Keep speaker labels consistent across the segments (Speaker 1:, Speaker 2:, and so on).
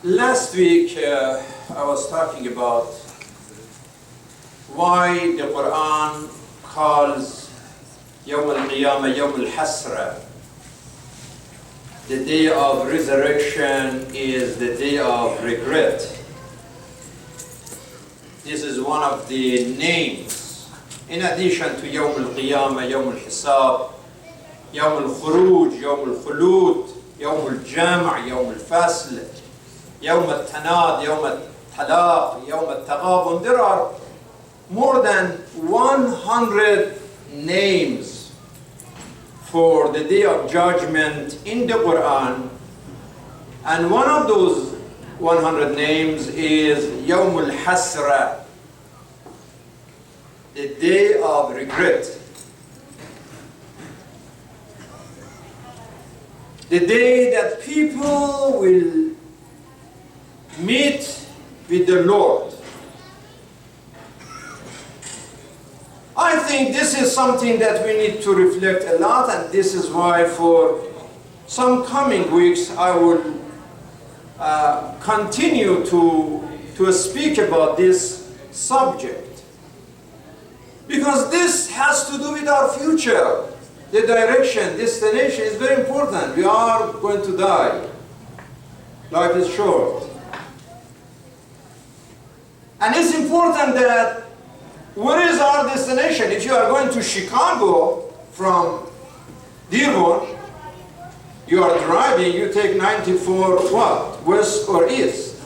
Speaker 1: Last week, I was talking about why the Quran calls Yawm al-Qiyamah Yawm al-Hasra. The day of resurrection is the day of regret. This is one of the names. In addition to Yawm al-Qiyamah, Yawm al-Hisab, Yawm al-Khuruj, Yawm al-Khulud, Yawm al-Jam', Yawm al-Fasl, Yawm al-Tanad, Yawm al-Talaq, Yawm al-Taghabun. There are more than 100 names for the Day of Judgment in the Quran. And one of those 100 names is Yawm al-Hasra, the day of regret. The day that people will meet with the Lord. I think this is something that we need to reflect a lot, and this is why for some coming weeks I will continue to speak about this subject. Because this has to do with our future. The direction, destination is very important. We are going to die. Life is short. And it's important that where is our destination? If you are going to Chicago from Dearborn, you are driving, you take 94 what? West or east?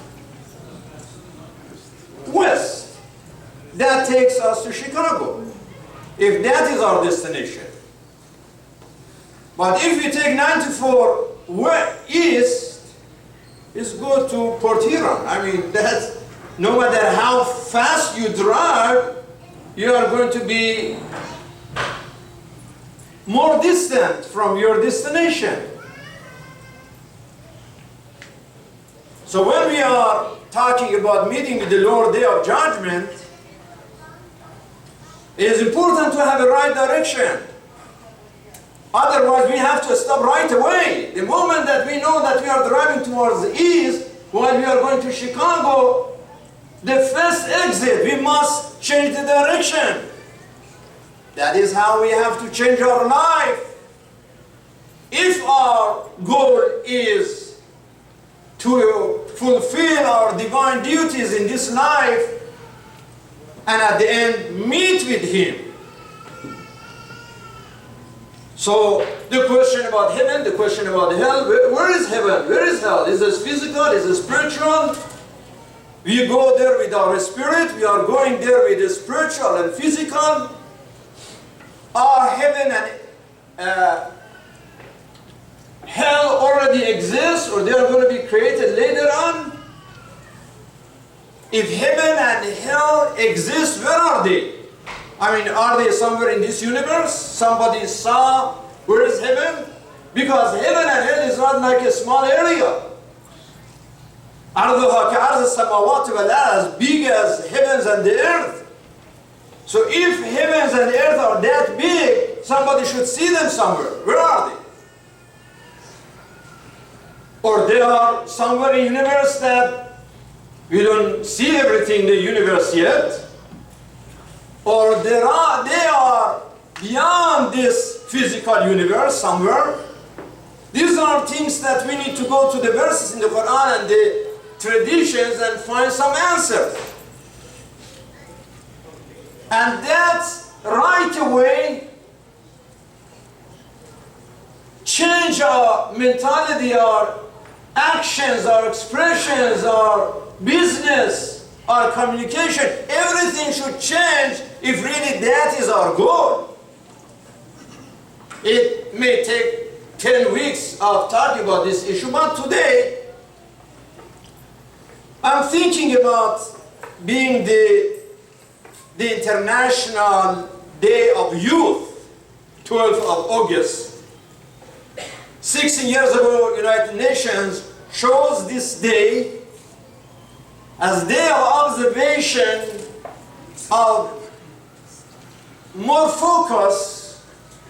Speaker 1: West. That takes us to Chicago, if that is our destination. But if you take 94 east, it's good to Port Huron. I mean, that's, no matter how fast you drive, you are going to be more distant from your destination. So when we are talking about meeting with the Lord, Day of Judgment, it is important to have a right direction. Otherwise, we have to stop right away. The moment that we know that we are driving towards the east, while we are going to Chicago, the first exit, we must change the direction. That is how we have to change our life. If our goal is to fulfill our divine duties in this life, and at the end meet with Him. So the question about heaven, the question about hell, where is heaven? Where is hell? Is it physical? Is it spiritual? We go there with our spirit, we are going there with the spiritual and physical. Are heaven and hell already exist, or they are going to be created later on? If heaven and hell exist, where are they? I mean, are they somewhere in this universe? Somebody saw where is heaven? Because heaven and hell is not like a small area. As big as heavens and the earth. So if heavens and the earth are that big, somebody should see them somewhere. Where are they? Or they are somewhere in the universe that we don't see everything in the universe yet. Or they are beyond this physical universe somewhere. These are things that we need to go to the verses in the Quran and the traditions and find some answer. And that right away change our mentality, our actions, our expressions, our business, our communication. Everything should change if really that is our goal. It may take 10 weeks of talking about this issue, but today I'm thinking about being the International Day of Youth, 12th of August. 16 years ago, United Nations chose this day as day of observation of more focus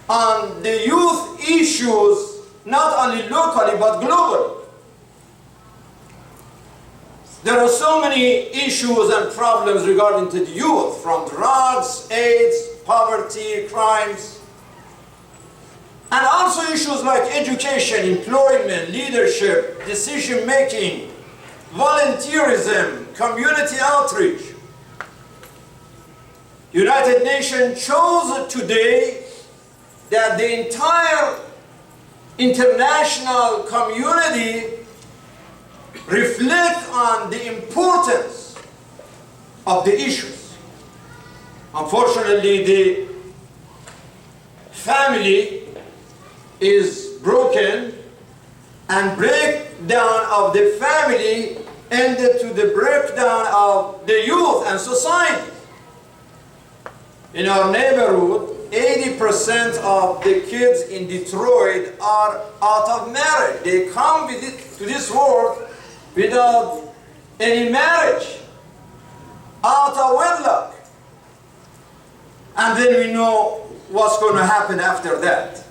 Speaker 1: on the youth issues, not only locally but globally. There are so many issues and problems regarding to the youth, from drugs, AIDS, poverty, crimes, and also issues like education, employment, leadership, decision-making, volunteerism, community outreach. United Nations chose today that the entire international community reflect on the importance of the issues. Unfortunately, the family is broken, and breakdown of the family ended to the breakdown of the youth and society. In our neighborhood, 80% of the kids in Detroit are out of marriage. They come to this world without any marriage, out of wedlock. And then we know what's going to happen after that.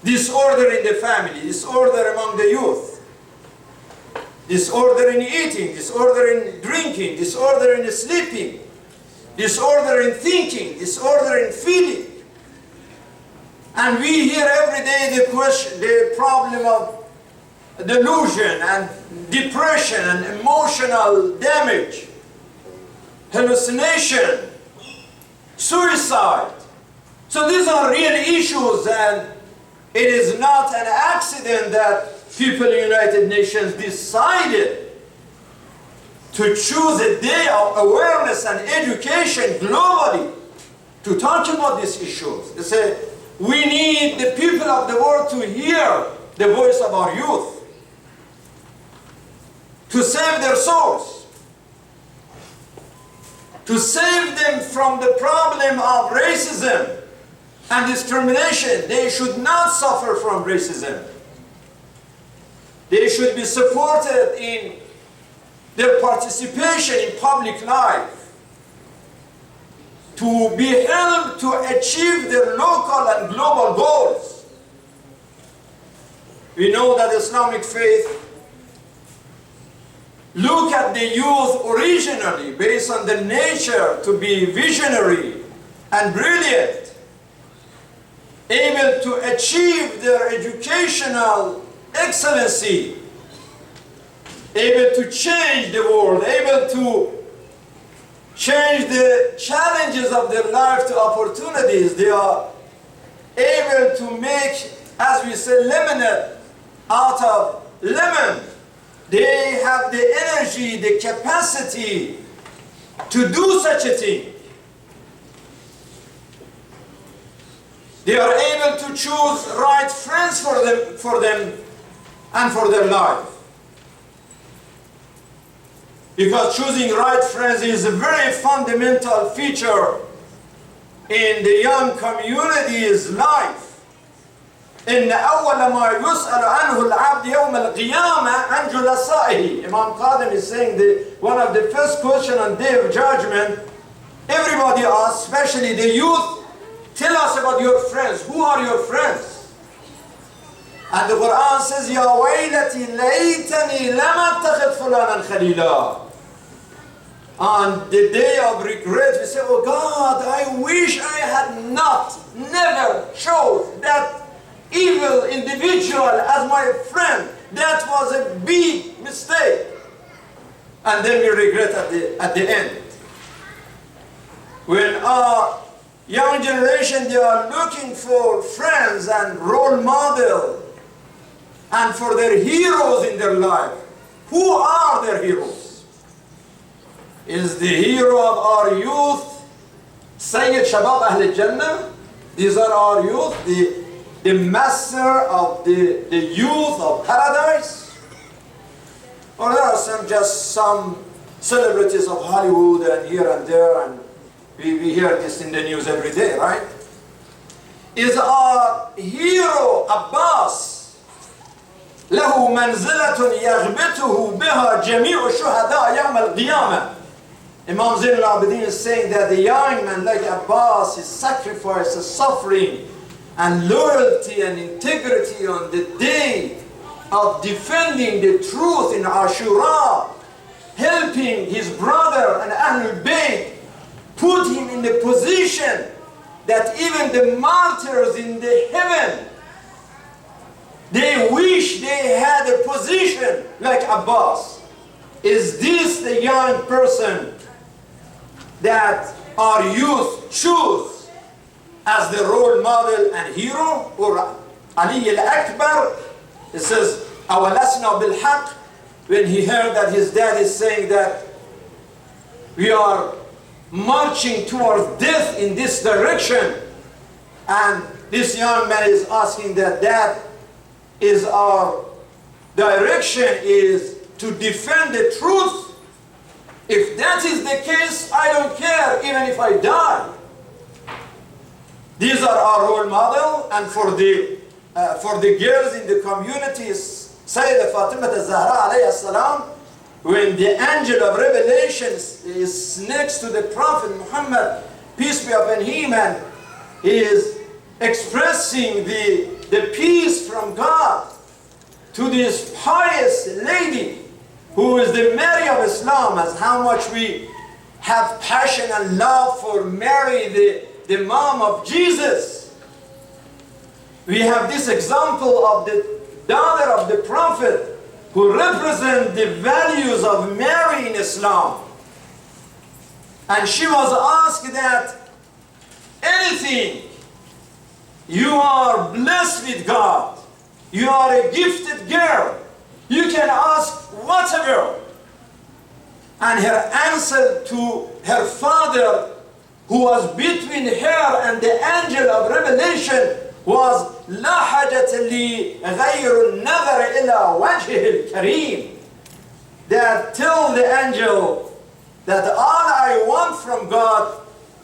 Speaker 1: Disorder in the family, disorder among the youth, disorder in eating, disorder in drinking, disorder in sleeping, disorder in thinking, disorder in feeling. And we hear every day the problem of delusion and depression and emotional damage, hallucination, suicide. So these are real issues, and it is not an accident that people in the United Nations decided to choose a day of awareness and education globally to talk about these issues. They say, we need the people of the world to hear the voice of our youth, to save their souls, to save them from the problem of racism and discrimination. They should not suffer from racism. They should be supported in their participation in public life, to be helped to achieve their local and global goals. We know that Islamic faith look at the youth originally based on the nature to be visionary and brilliant, able to achieve their educational excellency, able to change the world, able to change the challenges of their life to opportunities. They are able to make, as we say, lemonade out of lemon. They have the energy, the capacity to do such a thing. They are able to choose right friends for them and for their life. Because choosing right friends is a very fundamental feature in the young community's life. إن أول ما يسأل عنه العبد يوم القيامة عن جلسائه. Imam Qadim is saying that one of the first questions on Day of Judgment, everybody asks, especially the youth, tell us about your friends. Who are your friends? And the Quran says, يا ويلتي ليتني لم أتخذ فلانا خليلا. On the day of regret, we say, oh God, I wish I had never chose that evil individual as my friend. That was a big mistake. And then we regret at the end. When our young generation, they are looking for friends and role models and for their heroes in their life. Who are their heroes? Is the hero of our youth Sayyid Shabab Ahl Jannah? These are our youth, the master of the youth of paradise? Or there are just some celebrities of Hollywood and here and there, and we hear this in the news every day, right? Is our hero Abbas له منزلة يغبطه بها جميع الشهداء يوم القيامة? Imam Zain al-Abidin is saying that the young man like Abbas, his sacrifice, his suffering, and loyalty and integrity on the day of defending the truth in Ashura helping his brother and Ahlul Bayt, put him in the position that even the martyrs in the heaven, they wish they had a position like Abbas. Is this the young person that our youth choose as the role model and hero? Or Ali al-Akbar, it says, أَوَلَسْنَا بِالْحَقِّ, when he heard that his dad is saying that we are marching towards death in this direction, and this young man is asking that is our direction, is to defend the truth. If that is the case, I don't care even if I die. These are our role model. And for the girls in the communities, Sayyidah Fatima al-Zahra alayhi salam, when the angel of revelation is next to the Prophet Muhammad, peace be upon him, and he is expressing the peace from God to this pious lady who is the Mary of Islam, as how much we have passion and love for Mary, the mom of Jesus. We have this example of the daughter of the Prophet who represent the values of Mary in Islam. And she was asked that anything, you are blessed with God, you are a gifted girl, you can ask whatever. And her answer to her father, who was between her and the angel of revelation, was لا حاجة لي غير النظر إلى وجهه الكريم. That tell the angel that all I want from God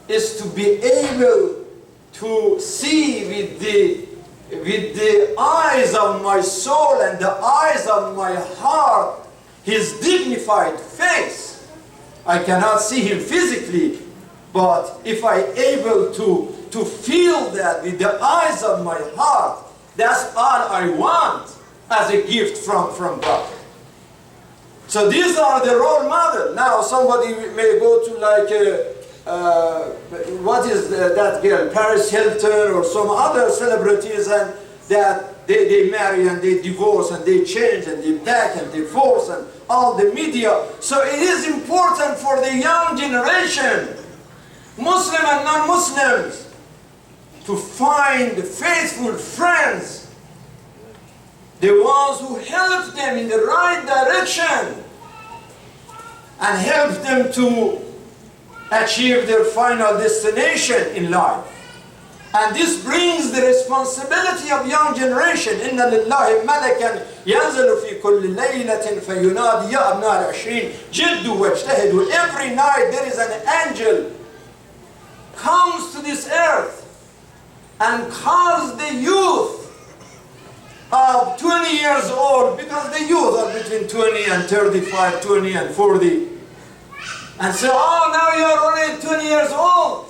Speaker 1: is to be able to see with the eyes of my soul and the eyes of my heart his dignified face. I cannot see him physically, but if I able to feel that with the eyes of my heart, that's all I want as a gift from God. So these are the role models. Now somebody may go to like, what is that girl, Paris Hilton or some other celebrities, and that they marry and they divorce and they change and they back and they force and all the media. So it is important for the young generation, Muslim and non-Muslims, to find faithful friends, the ones who help them in the right direction and help them to achieve their final destination in life. And this brings the responsibility of young generation. إِنَّ لِلَّهِ مَلَكًا يَنزِلُ فِي كُلِّ لَيْلَةٍ فَيُنَادِ يَا أَبْنَاءَ الْعِشْرِينَ جِدُّوا وَاجْتَهِدُوا. Every night there is an angel comes to this earth and calls the youth of 20 years old, because the youth are between 20 and 35, 20 and 40, and say, oh, now you are only 20 years old.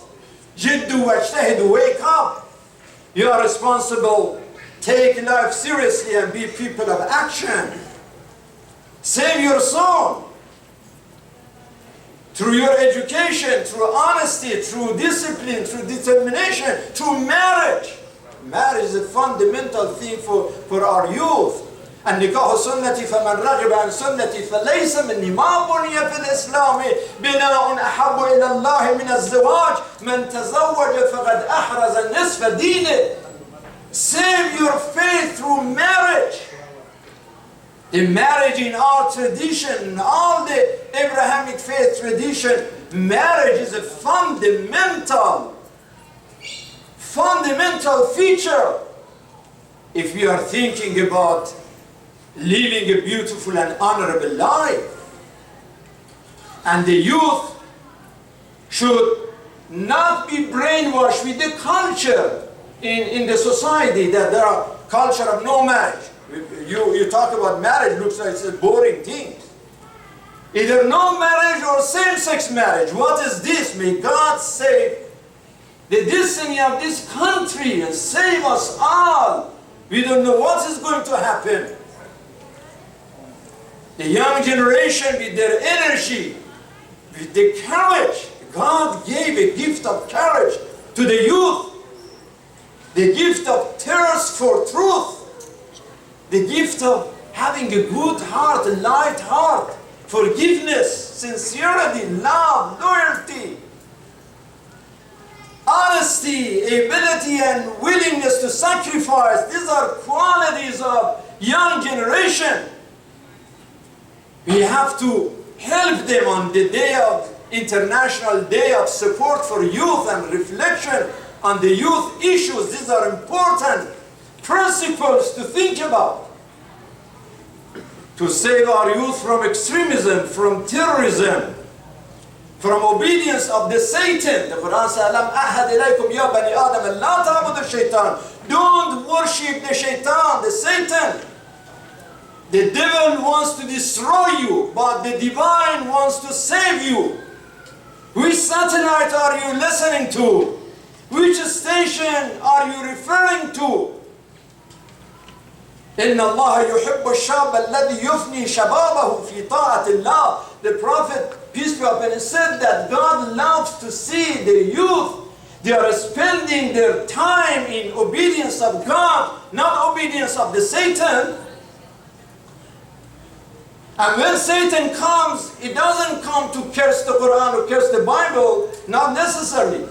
Speaker 1: Jiddu wajtahidu, wake up. You are responsible. Take life seriously and be people of action. Save your soul. Through your education, through honesty, through discipline, through determination, through marriage. Marriage is a fundamental thing for our youth. النكاح سنتي فمن رغب عن سنتي فليس مني. ما بني في الإسلام بناء أحب إلى الله من الزواج من تزوج فقد أحرز نصف دينه. Save your faith through marriage. The marriage in our tradition, all the Abrahamic faith tradition, marriage is a fundamental feature if we are thinking about living a beautiful and honorable life. And the youth should not be brainwashed with the culture in the society, that there are culture of no marriage. You talk about marriage, looks like it's a boring thing. Either no marriage or same-sex marriage. What is this? May God save the destiny of this country and save us all. We don't know what is going to happen. The young generation with their energy, with the courage. God gave a gift of courage to the youth. The gift of thirst for truth. The gift of having a good heart, a light heart, forgiveness, sincerity, love, loyalty, honesty, ability and willingness to sacrifice. These are qualities of young generation. We have to help them on the day of International Day of Support for Youth and reflection on the youth issues. These are important principles to think about. To save our youth from extremism, from terrorism, from obedience of the Satan. The Quran says, "Alam ahad ilaykum ya bani Adam la ta'budu shaitan." Don't worship the shaitan, the Satan. The devil wants to destroy you, but the divine wants to save you. Which satellite are you listening to? Which station are you referring to? إن الله يحب الشاب الذي يفني شبابه في طاعة الله. The Prophet, peace be upon him, said that God loves to see the youth. They are spending their time in obedience of God, not obedience of the Satan. And when Satan comes, it doesn't come to curse the Quran or curse the Bible, not necessarily.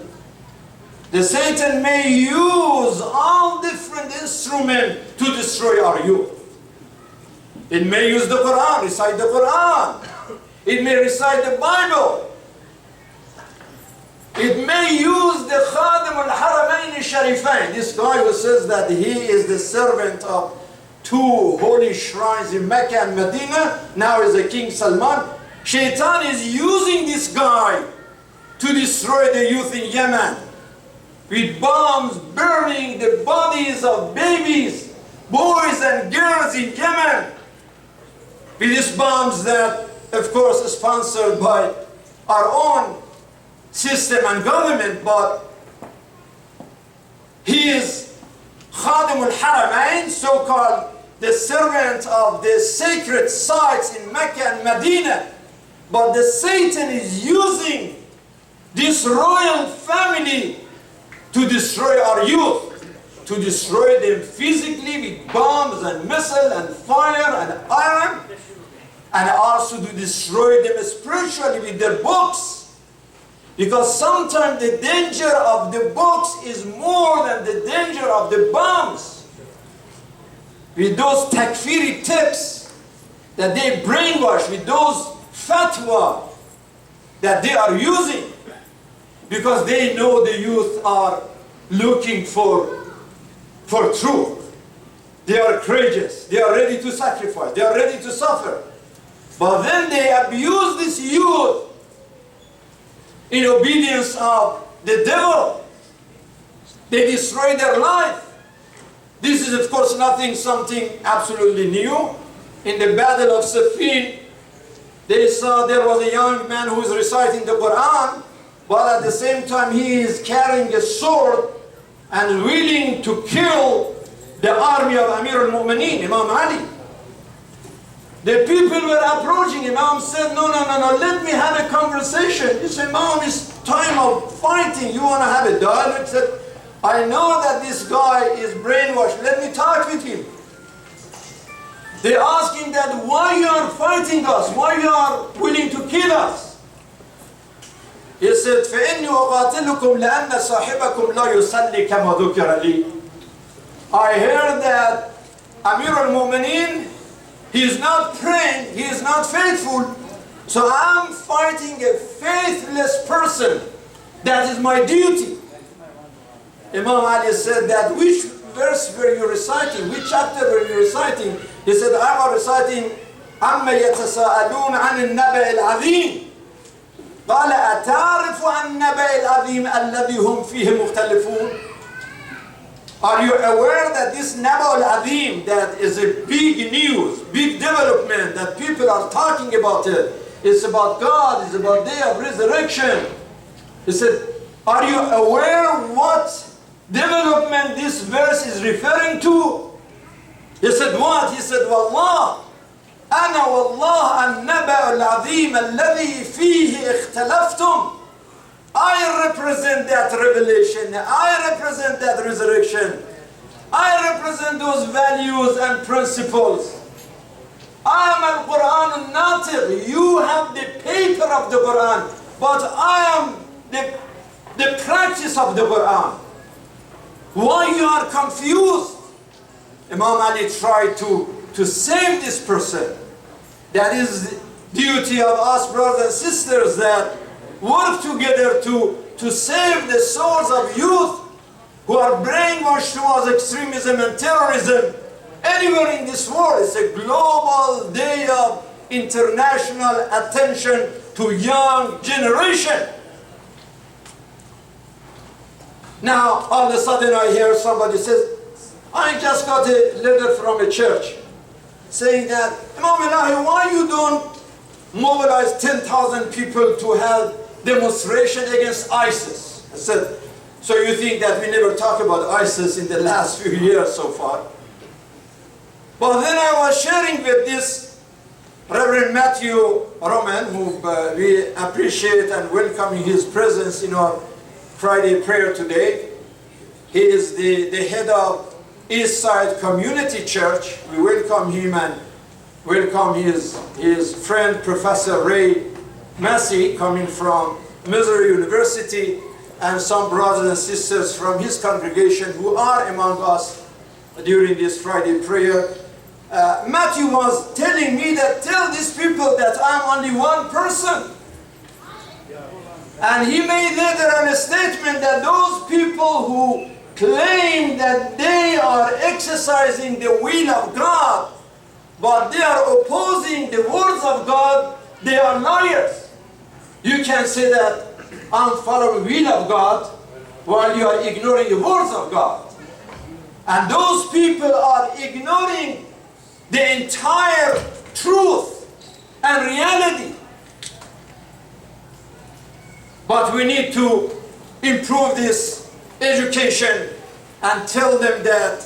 Speaker 1: The Satan may use all different instruments to destroy our youth. It may use the Quran, recite the Quran. It may recite the Bible. It may use the Khadim al-Haramain al-Sharifain. This guy who says that he is the servant of two holy shrines in Mecca and Medina, now is a King Salman. Shaitan is using this guy to destroy the youth in Yemen, with bombs burning the bodies of babies, boys and girls in Yemen. With these bombs that, of course, are sponsored by our own system and government, but he is Khadim al-Haramain, so-called the servant of the sacred sites in Mecca and Medina. But the Satan is using this royal family to destroy our youth, to destroy them physically with bombs and missiles and fire and iron, and also to destroy them spiritually with their books. Because sometimes the danger of the books is more than the danger of the bombs. With those takfiri tips that they brainwash, with those fatwa that they are using, because they know the youth are looking for truth. They are courageous. They are ready to sacrifice. They are ready to suffer. But then they abuse this youth in obedience of the devil. They destroy their life. This is, of course, something absolutely new. In the Battle of Siffin, they saw there was a young man who was reciting the Quran, but at the same time he is carrying a sword and willing to kill the army of Amir al-Mu'mineen, Imam Ali. The people were approaching. Imam said, no, let me have a conversation. He said, Imam, it's time of fighting. You want to have a dialogue? He said, I know that this guy is brainwashed. Let me talk with him. They asked him that, why you are fighting us? Why you are willing to kill us? He said, فَإِنِّي أُقَاتِلُكُمْ لَأَنَّ صَاحِبَكُمْ لَا يُصَلِّي كَمَا ذُكِرَ لِي. I heard that Amir al-Mu'mineen, he is not praying, he is not faithful, so I'm fighting a faithless person. That is my duty. Imam Ali said that, which verse were you reciting? Which chapter were you reciting? He said, I was reciting, عَمَّ يَتَسَاءَلُونَ عَنِ النَّبَإِ الْعَظِيمِ قَالَ أَتَعْرِفُ عَنِ النَّبَإِ الْعَظِيمِ الَّذِي هُمْ فِيهِ مُخْتَلِفُونَ. Are you aware that this Naba al-Azim, that is a big news, big development, that people are talking about it, it's about God, it's about day of resurrection. He said, are you aware what development this verse is referring to? He said, what? He said, Wallah, أنا والله النبأ العظيم الذي فيه اختلفتم. I represent that revelation. I represent that resurrection. I represent those values and principles. I am al-Quran al-Natiq. You have the paper of the Quran, but I am the practice of the Quran. Why you are confused? Imam Ali tried to save this person. That is the duty of us brothers and sisters that work together to save the souls of youth who are brainwashed towards extremism and terrorism anywhere in this world. It's a global day of international attention to young generation. Now, all of a sudden I hear somebody says, I just got a letter from a church saying that, Imam Elahi, why you don't mobilize 10,000 people to have demonstration against ISIS? I said, so you think that we never talk about ISIS in the last few years so far? But then I was sharing with this Reverend Matthew Roman, who we appreciate and welcome his presence in our Friday prayer today. He is the head of East Side Community Church. We welcome him and welcome his friend Professor Ray Massey coming from Missouri University, and some brothers and sisters from his congregation who are among us during this Friday prayer. Matthew was telling me that tell these people that I'm only one person. And he made later a statement that those people who claim that they are exercising the will of God, but they are opposing the words of God, they are liars. You can say that I'm following the will of God while you are ignoring the words of God. And those people are ignoring the entire truth and reality. But we need to improve this education and tell them that,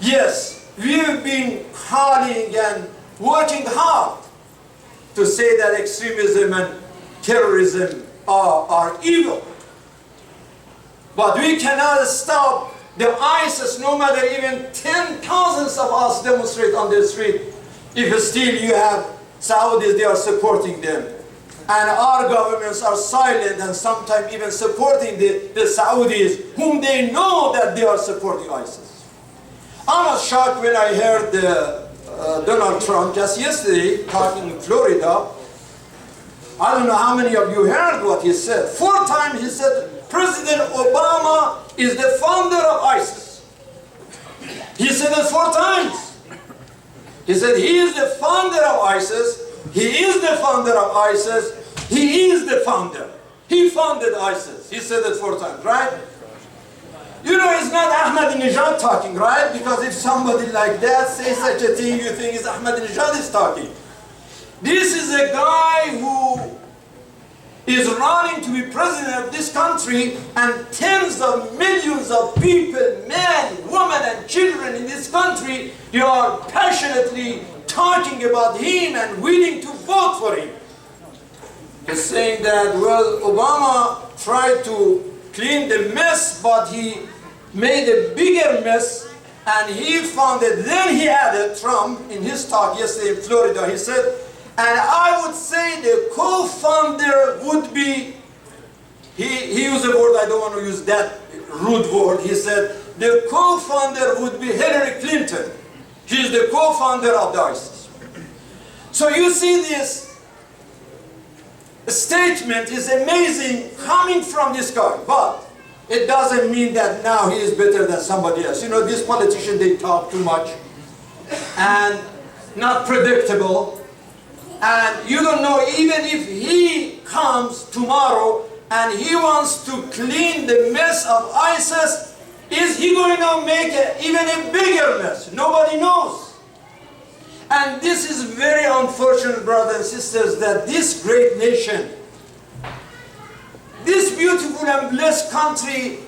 Speaker 1: yes, we have been calling and working hard to say that extremism and terrorism are evil. But we cannot stop the ISIS, no matter even 10,000s of us demonstrate on the street, if still you have Saudis, they are supporting them. And our governments are silent and sometimes even supporting the Saudis, whom they know that they are supporting ISIS. I was shocked when I heard Donald Trump just yesterday talking in Florida. I don't know how many of you heard what he said. 4 times he said, President Obama is the founder of ISIS. He said it 4 times. He said he is the founder of ISIS. He is the founder of ISIS. He is the founder. He founded ISIS. He said it 4 times, right? You know, it's not Ahmadinejad talking, right? Because if somebody like that says such a thing, you think it's Ahmadinejad is talking. This is a guy who is running to be president of this country, and tens of millions of people, men, women, and children in this country, they are passionately talking about him and willing to vote for him. He's saying that, well, Obama tried to clean the mess, but he made a bigger mess, and he found it. Then he added, Trump, in his talk yesterday in Florida, he said, and I would say the co-founder would be, he used a word, I don't want to use that rude word, he said, the co-founder would be Hillary Clinton. She's the co-founder of the ISIS. So you see this statement is amazing coming from this guy, but it doesn't mean that now he is better than somebody else. You know, these politicians, they talk too much and not predictable. And you don't know, even if he comes tomorrow and he wants to clean the mess of ISIS, is he going to make even a bigger mess? Nobody knows. And this is very unfortunate, brothers and sisters, that this great nation, this beautiful and blessed country,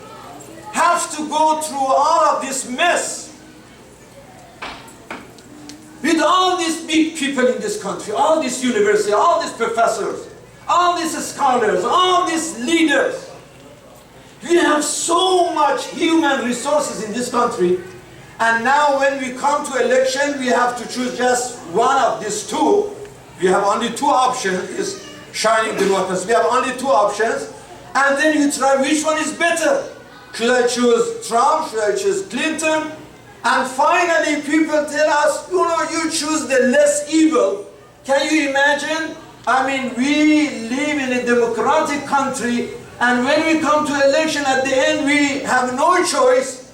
Speaker 1: have to go through all of this mess.
Speaker 2: with all these big people in this country, all these universities, all these professors, all these scholars, all these leaders. We have so much human resources in this country, and now when we come to election, we have to choose just one of these two. We have only two options, is shining democracy. We have only two options, and then you try which one is better. Should I choose Trump? Should I choose Clinton? And finally, people tell us, you choose the less evil. Can you imagine? I mean, we live in a democratic country, and when we come to election, at the end, we have no choice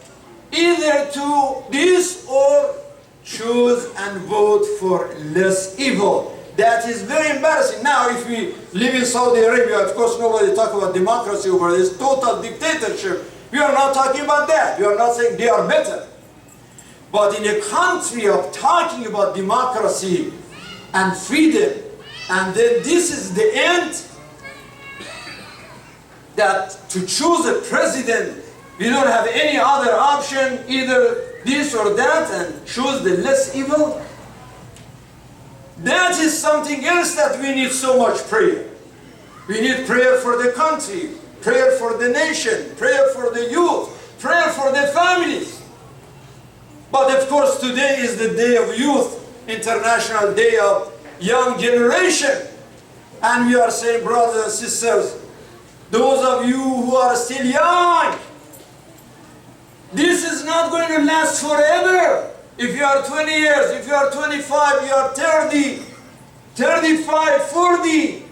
Speaker 2: either to this or choose and vote for less evil. That is very embarrassing. Now, if we live in Saudi Arabia, of course, nobody talks about democracy over this total dictatorship. We are not talking about that. We are not saying they are better. But in a country of talking about democracy and freedom, and then this is the end, that to choose a president, we don't have any other option, either this or that, and choose the less evil. That is something else that we need so much prayer. We need prayer for the country, prayer for the nation, prayer for the youth, prayer for the families. But of course today is the day of youth, International Day of Young Generation. And we are saying, brothers and sisters, those of you who are still young, this is not going to last forever. If you are 20 years, if you are 25, you are 30, 35, 40.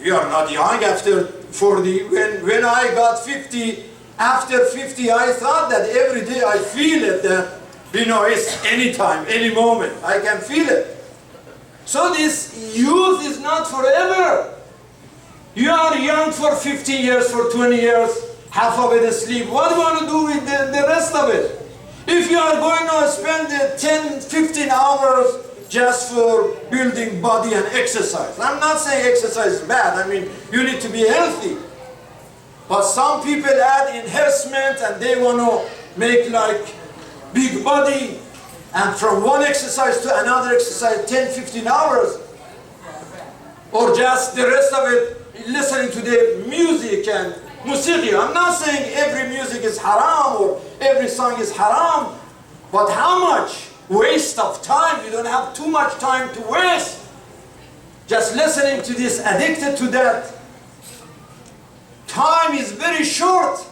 Speaker 2: You are not young after 40. When I got 50, after 50, I thought that every day I feel it, that, it's any time, any moment. I can feel it. So this youth is not forever. You are young for 15 years, for 20 years, half of it asleep. What are you going to do with the rest of it? If you are going to spend 10, 15 hours just for building body and exercise. I'm not saying exercise is bad. I mean, you need to be healthy. But some people add enhancement and they want to make like big body. And from one exercise to another exercise, 10, 15 hours. Or just the rest of it, listening to the music and music. I'm not saying every music is haram or every song is haram. But how much waste of time? You don't have too much time to waste. Just listening to this, addicted to that. Time is very short.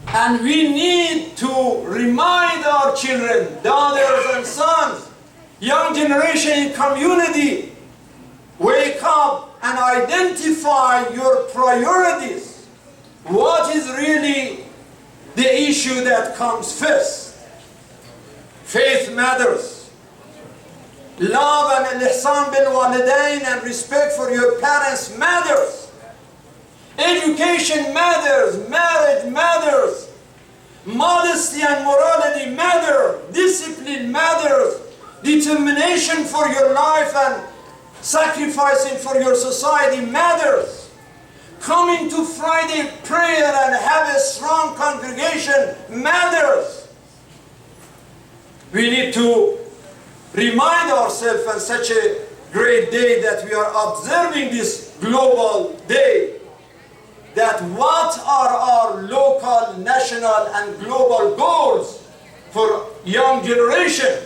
Speaker 2: And we need to remind our children, daughters and sons, young generation in community, wake up and identify your priorities. What is really the issue that comes first? Faith matters. Love and al-ihsan bil walidain and respect for your parents matters. Education matters, marriage matters, modesty and morality matter, discipline matters, determination for your life and sacrificing for your society matters. Coming to Friday prayer and have a strong congregation matters. We need to remind ourselves on such a great day that we are observing this global day, that what are our local, national, and global goals for young generation?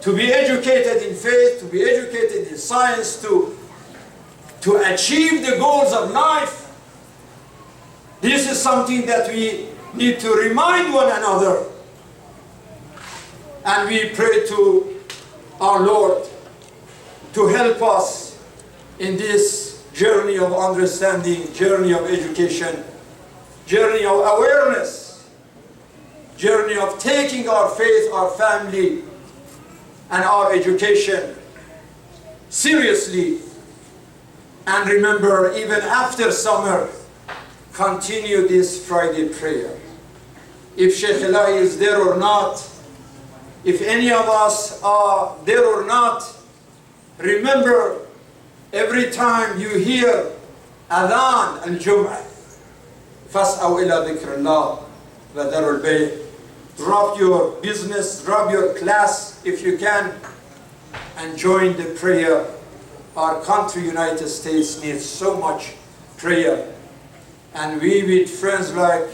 Speaker 2: To be educated in faith, to be educated in science, to achieve the goals of life. This is something that we need to remind one another. And we pray to our Lord to help us in this journey of understanding, journey of education, journey of awareness, journey of taking our faith, our family, and our education seriously. And remember, even after summer, continue this Friday prayer. If Sheikh Elahi is there or not, if any of us are there or not, remember, every time you hear adhan al-Jum'ah, فَاسْأَوْا إِلَى ذِكْرِ اللَّهِ وَذَرُوا الْبَيْعَ
Speaker 1: drop your business, drop your class if you can, and join the prayer. Our country, United States, needs so much prayer. And we, with friends like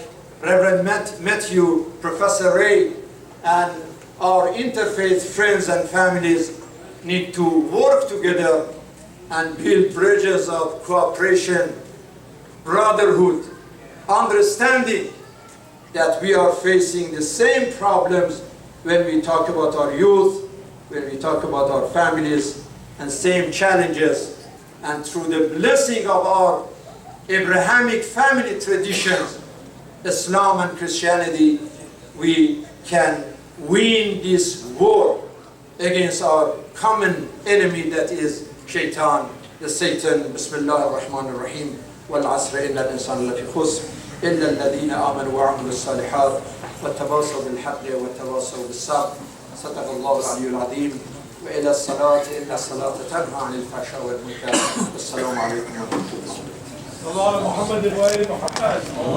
Speaker 1: Reverend Matthew, Professor Ray, and our interfaith friends and families need to work together and build bridges of cooperation, brotherhood, understanding that we are facing the same problems when we talk about our youth, when we talk about our families, and same challenges. And through the blessing of our Abrahamic family traditions, Islam and Christianity, we can win this war against our common enemy, that is Shaitan, the Satan. Bismillah ar-Rahman ar-Rahim. وَالْعَصْرِ إِنَّ الْإِنسَانَ لَفِي خُسْرٍ إِلَّا الَّذِينَ آمَنُوا وَعَمِلُوا الصَّالِحَاتِ وَتَوَاصَوْا بِالْحَقِّ وَتَوَاصَوْا بِالصَّبْرِ. صدق الله العلي العظيم. وإلى الصلاة إن الصلاة تنهى عن الفحشاء والمنكر. والسلام عليكم ورحمة الله.
Speaker 3: صلى الله على محمد وآل محمد.